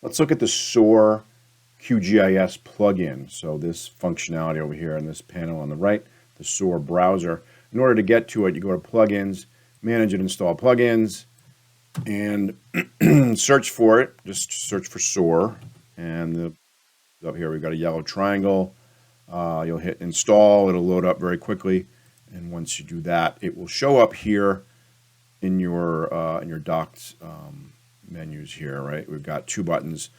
Let's look at the Soar QGIS plugin. So this functionality over here in this panel on the right, the Soar browser. In order to get to it, you go to Plugins, Manage and Install Plugins, and search for it. Just search for Soar, and up here we've got a yellow triangle. You'll hit Install. It'll load up very quickly, and once you do that, it will show up here in your docked menus here. Right, we've got two buttons: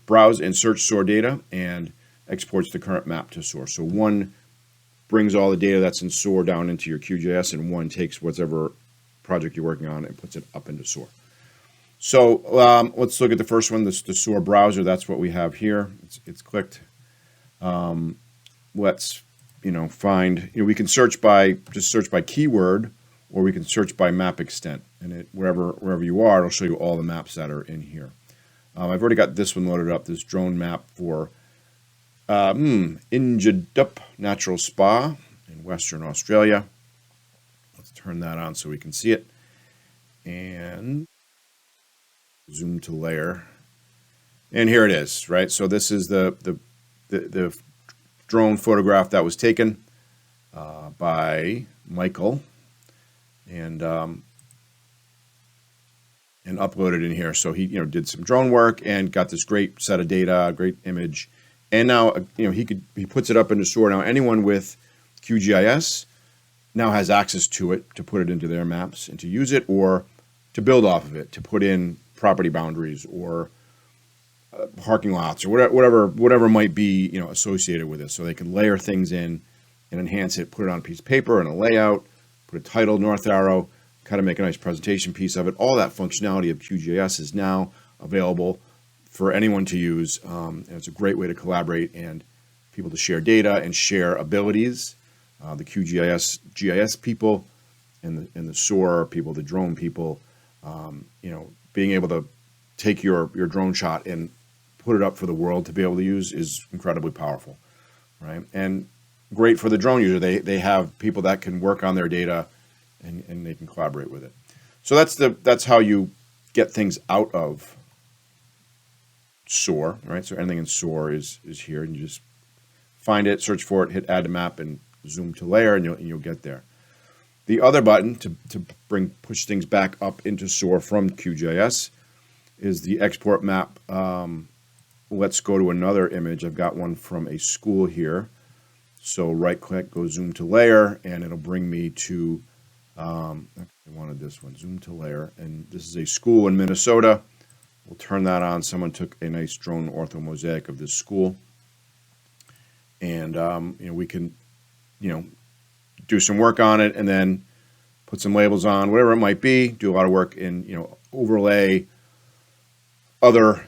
browse and search Soar data, and exports the current map to Soar. So one brings all the data that's in Soar down into your QGIS, and one takes whatever project you're working on and puts it up into Soar. So let's look at the first one, the Soar browser. That's what we have here. It's clicked. Let's find. We can search by keyword, or we can search by map extent, and wherever you are, it'll show you all the maps that are in here. I've already got this one loaded up. This drone map for Injadup Natural Spa in Western Australia. Let's turn that on so we can see it, and zoom to layer. And here it is, right? So this is the drone photograph that was taken by Michael, and uploaded in here. So he did some drone work and got this great set of data, great image. And now, he puts it up into Soar. Now, anyone with QGIS now has access to it to put it into their maps and to use it, or to build off of it, to put in property boundaries or parking lots or whatever might be associated with it. So they can layer things in and enhance it, put it on a piece of paper and a layout, put a title, north arrow, kind of make a nice presentation piece of it. All that functionality of QGIS is now available for anyone to use. And it's a great way to collaborate and people to share data and share abilities. The QGIS GIS people and the Soar people, the drone people, being able to take your drone shot and put it up for the world to be able to use is incredibly powerful, right? And great for the drone user. They have people that can work on their data and they can collaborate with it. So that's how you get things out of Soar, right? So anything in Soar is here, and you just find it, search for it, hit add to map, and zoom to layer, and you'll get there. The other button to push things back up into Soar from QGIS is the export map. Let's go to another image. I've got one from a school here. So right click, go zoom to layer, and it'll bring me to, I wanted this one, zoom to layer. And this is a school in Minnesota. We'll turn that on. Someone took a nice drone ortho mosaic of this school. And, we can, do some work on it and then put some labels on, whatever it might be, do a lot of work in, overlay other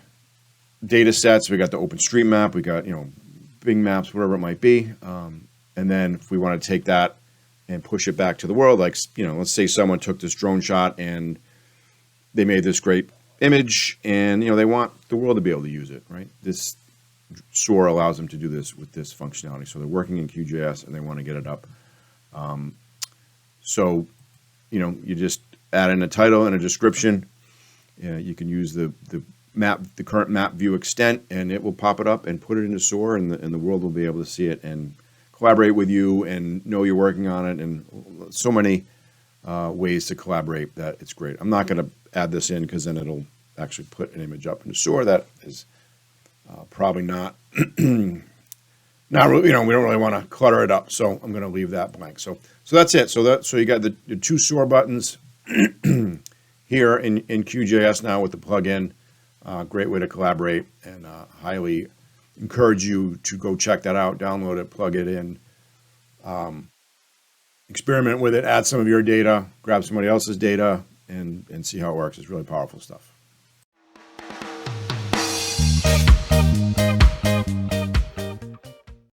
data sets. We got the OpenStreetMap, we got, Bing Maps, whatever it might be. And then if we want to take that and push it back to the world, like, let's say someone took this drone shot and they made this great image and, they want the world to be able to use it, right? This Soar allows them to do this with this functionality. So they're working in QGIS and they want to get it up. So, you just add in a title and a description. You can use the current map view extent, and it will pop it up and put it into Soar, and the world will be able to see it and collaborate with you and know you're working on it, and so many ways to collaborate that it's great. I'm not going to add this in because then it'll actually put an image up into Soar that is probably not, not really, we don't really want to clutter it up, so I'm going to leave that blank. So that's it. So you got the two Soar buttons here in QGIS now with the plugin. Great way to collaborate, and highly encourage you to go check that out, download it, plug it in, experiment with it, add some of your data, grab somebody else's data, and see how it works. It's really powerful stuff.